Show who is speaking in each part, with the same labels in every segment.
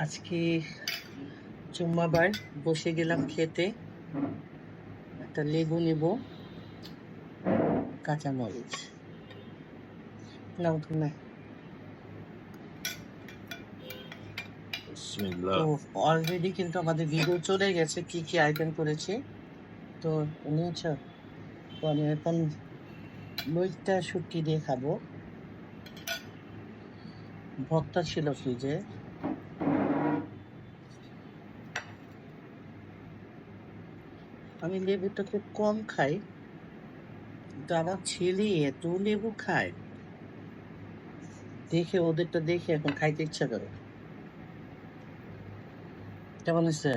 Speaker 1: আজকে জুম্মাবার বসে গেলাম খেতে। একটা লেবু নেব, কাঁচামরিচ নাও তুমি। তো অলরেডি কিন্তু আমাদের ভিডিও চলে গেছে কি কি আইটেম করেছে। তো নিয়েছ, তো আমি এখন লইট্টা শুটকি দিয়ে খাবো। ভর্তা ছিল ফ্রিজে। আমি লেবুটা খুব কম খাই, কিন্তু আমার ছেলে এত লেবু খায়, দেখে ওদেরটা দেখে এখন খাইতে ইচ্ছা করে। কেমন হচ্ছে?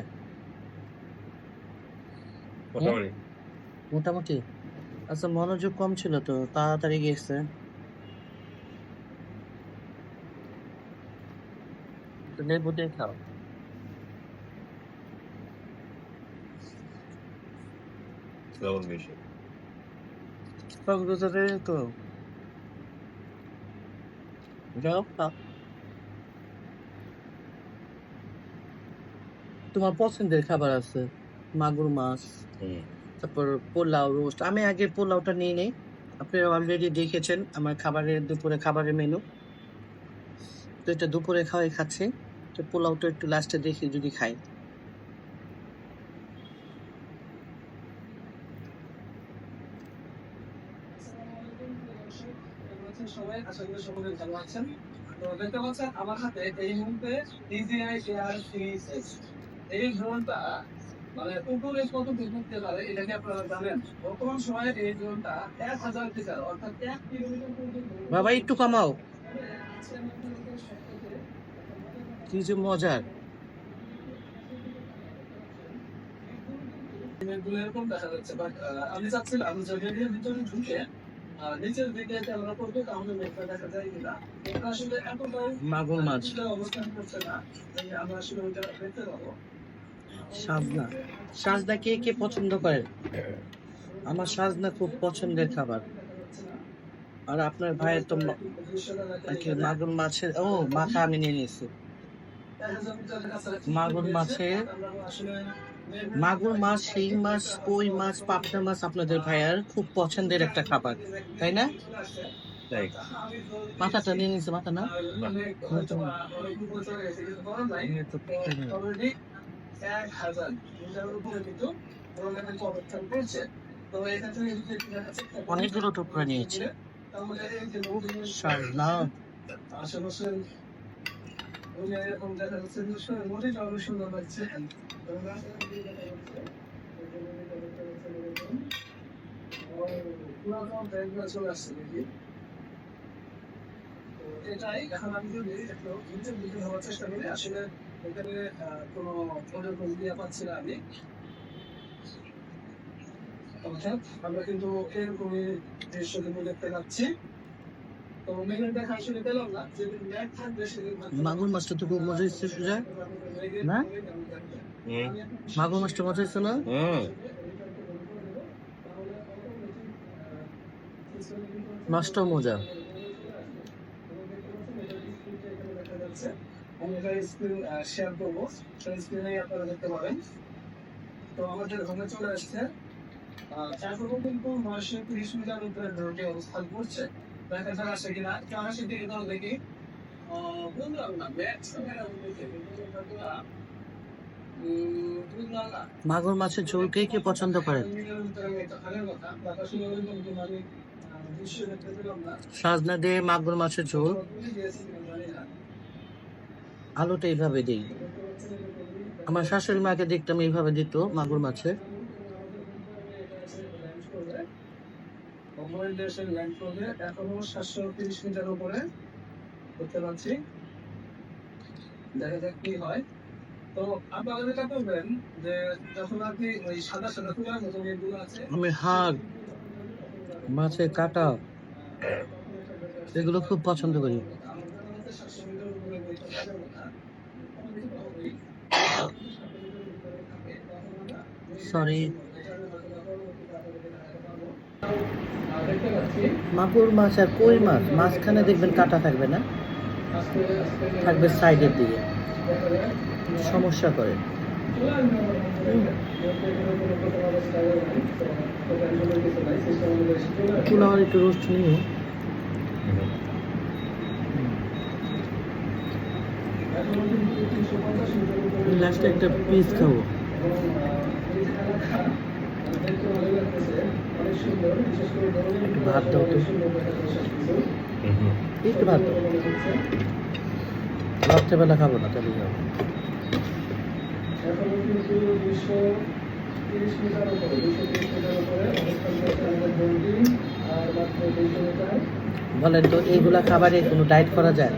Speaker 1: মোটামুটি। আচ্ছা, মনোযোগ কম ছিল তো তাড়াতাড়ি গেছে। তো লেবু দিয়ে খাও। কক্সবাজারে তো যাও খাও। তোমার পছন্দের খাবার আছে, মাগুর মাছ, তারপর পোলাও, রোস্ট। আমি আগে পোলাওটা নিয়ে নেই। আপনারা অলরেডি দেখেছেন আমার দুপুরে খাবারের মেনু। তো এটা দুপুরে খাচ্ছি। তো পোলাওটা একটু লাস্টে দেখি যদি খাই। সবাই আশা করি সকলে ভালো আছেন। তো দেখতে পাচ্ছেন আমার হাতে এই মুহূর্তে DJI Air Series S। এই ড্রোনটা মানে উপরে কত ঘুরতে পারে এটা কি আপনারা জানেন? বর্তমান সময়ে এই ড্রোনটা 1000 মিটার অর্থাৎ 1 কিলোমিটার পর্যন্ত। বাবা একটু কমাও, কি যে মজার। এরকম দেখা যাচ্ছে, বাট আমি চাচ্ছিলাম জায়গাটির ভিতরে ঢুকে নিচের দিকে ক্যামেরা করবো, তাহলে মেঘটা দেখা যায় কিনা। এটা আসলে এতটাও মাগুর মাছ অবস্থান করছে না, আমরা আসলে ওইটা দেখতে পাবো। সাজনা, সাজনা কে কে পছন্দ করে? আমার সাজনা খুব পছন্দের খাবার। আর আপনার ভাইয়ের তো মাগুর মাছের মাথা আমি নিয়ে নিয়েছি। মাগুর মাছ, শিং মাছ, কই মাছ, পাবদা মাছ আপনাদের ভাইয়ার খুব পছন্দের একটা খাবার, তাই না? মাথাটা নিয়ে নিয়েছে, মাথা না। অনেকগুলো টুকরা নিয়েছে। আশেপাশে এরকম দেখা যাচ্ছে মোটেই আরো সুন্দর লাগছে। চলে আসছে দেখি। এটাই এখন আমি যদি একটু নিচের দিকে হওয়ার চেষ্টা করি, আসলে এখানে কোনো দিয়ে পাচ্ছি না আমি। অর্থাৎ আমরা কিন্তু এরকমই দৃশ্য কিন্তু দেখতে পাচ্ছি। তো মেঘের দেখা আসলে পেলাম না, যেদিন মেঘ থাকবে সেদিন মাগুর মাছটা তো খুব মজা হচ্ছে না? মাগুর মাছটা মজা হচ্ছে না? মাছটাও মজা। শেয়ার করবো, আপনারা দেখতে পাবেন। তো আমাদের ওখানে চলে আসছে, এখনো কিন্তু 930 মিটার উপরে ড্রোনটি অবস্থান করছে। দেখা যাক আসে কিনা। কেমন আসে দিকে তাও দেখি। বুঝলাম না, মাগুর মাছের ঝোল কে কে পছন্দ করেন? সাজনা দিয়ে মাগুর মাছের ঝোল, আলুটা এইভাবে দিই। আমার শাশুড়ি মাকে দেখতাম এইভাবে দিত মাগুর মাছে। এখনো 730 মিটার উপরে করতে পারছি, দেখা যাক কি হয়। তো আপনারা যেটা করবেন যে যখন আপনি ওই সাদা সাদা তুলার মতো এগুলো আছে, আমি হাড়, মাছের কাটা এগুলো খুব পছন্দ করি। সরি, মাগুর মাছ আর কই মাছ মাঝখানে দেখবেন কাটা থাকবে না,
Speaker 2: থাকবে সাইডের দিকে, সমস্যা করে। পোলাও আর একটু রোস্ট নিয়ে লাস্টে একটা পিস খাবো। একটু ভাত দাও তো, একটু ভাত দাও। রাত্রেবেলা খাবো না, তাহলে যাবো। বলেন তো, এইগুলা খাবারে কোনো ডায়েট করা যায়?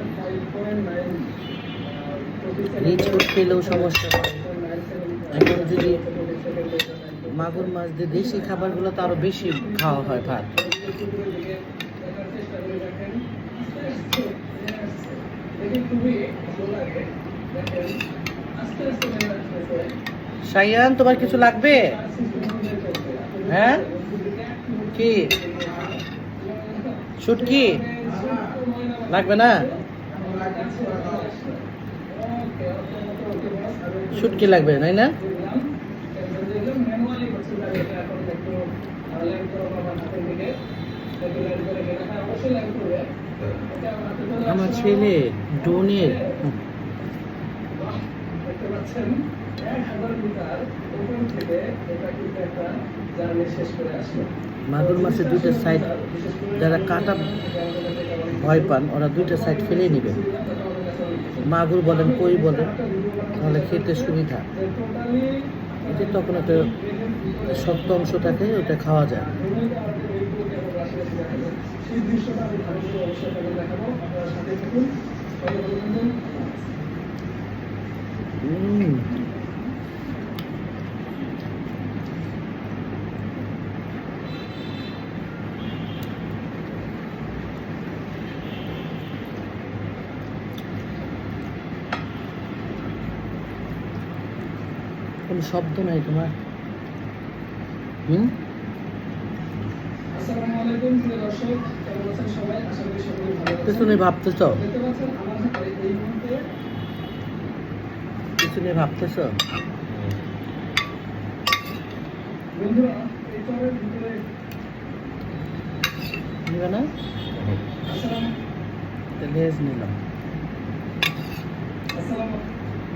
Speaker 2: রিচ ফুড খেলেও সমস্যা। এখন যদি মাগুর মাছ দিয়ে দেশি খাবারগুলো তো আরো বেশি খাওয়া হয় ভাত। শাইয়ান, তোমার কিছু লাগবে? হ্যাঁ, কি শুটকি লাগবে না? শুটকি লাগবে তাই না? আমার ছেলে ডোনের মাগুর মাছের দুইটা সাইড, যারা কাটা ভয় পান ওরা দুইটা সাইড ফেলে নেবে। মাগুর বলেন, কই বলেন, তাহলে খেতে সুবিধা। এতে তখন একটা শক্ত অংশ থাকে, ওটা খাওয়া যায়। কোনো শব্দ নাই তোমার? পেছনে ভাবতেছ, পেছনে ভাবতেছ। নিবে না? লেজ নিলাম।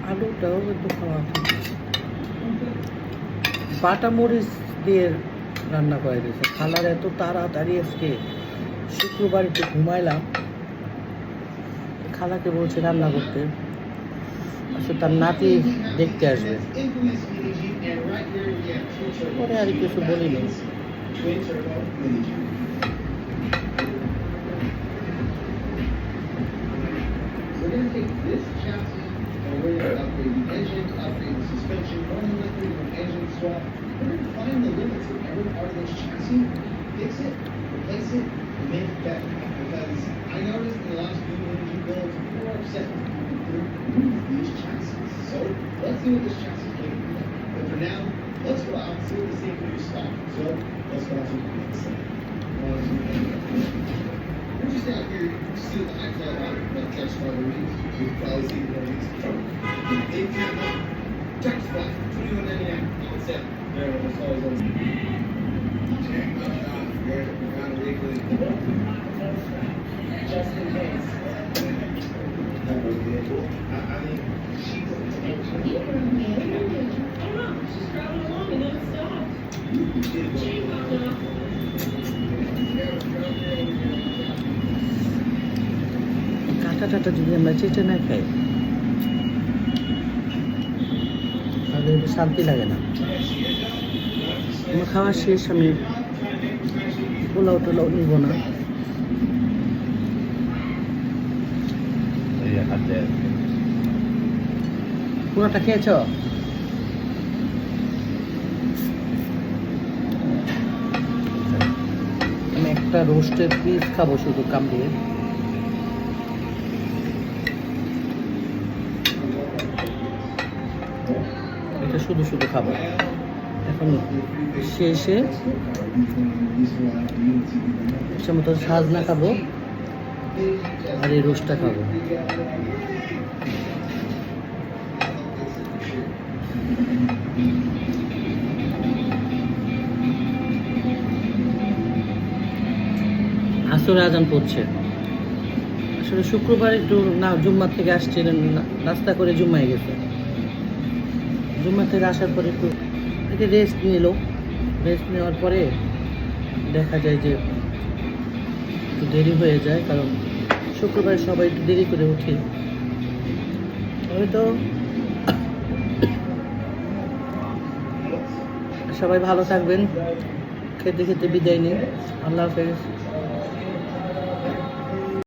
Speaker 2: আলুটাও একটু খাওয়া, বাটা মরিচ দিয়ে রান্না করে দিয়েছে। খালার এত তাড়াতাড়ি আজকে, শুক্রবার একটু ঘুমাইলাম, খালাকে বলছে রান্না করতে। আসলে তার নাতি দেখতে আসবে, পরে আর কিছু বলিনি।
Speaker 3: Find the limits of every part of this chassis, fix it, replace it, and make it better. Because I noticed in the last few energy builds, people are upset with these chassis. So let's see what this chassis can do. But for now, let's go out and see what this thing can do stock. So let's go out to the next thing. We're just out here to see what the hype's all about. Let's catch some other reads. We've probably seen one of these. Big camera, check spot, 2199 on sale. Just in case.
Speaker 2: কাঁটা tata যদি আমরা চেটে না খাই তাহলে শান্তি লাগে না। আমার খাওয়া শেষ, আমি পোলাও টোলাও নিব না। পুরোটা খেয়েছ? আমি একটা রোস্টের পিস খাবো শুধু কামড়িয়ে। এটা শুধু শুধু খাবো। এখন শেষে মতো সাজনা খাবো, আর এই রোস্টটা খাবো। আসরে আজান পড়ছে। আসলে শুক্রবার একটু না জুম্মা থেকে আসছিলেন, নাস্তা করে জুম্মায় গেছে। জুম্মা থেকে আসার পরে একটু রেস্ট নিল। রেস্ট নেওয়ার পরে দেখা যায় যে একটু দেরি হয়ে যায়, কারণ শুক্রবার সবাই একটু দেরি করে উঠি। তো সবাই ভালো থাকবেন। খেতে খেতে বিদায় নিন। আল্লাহ হাফেজ।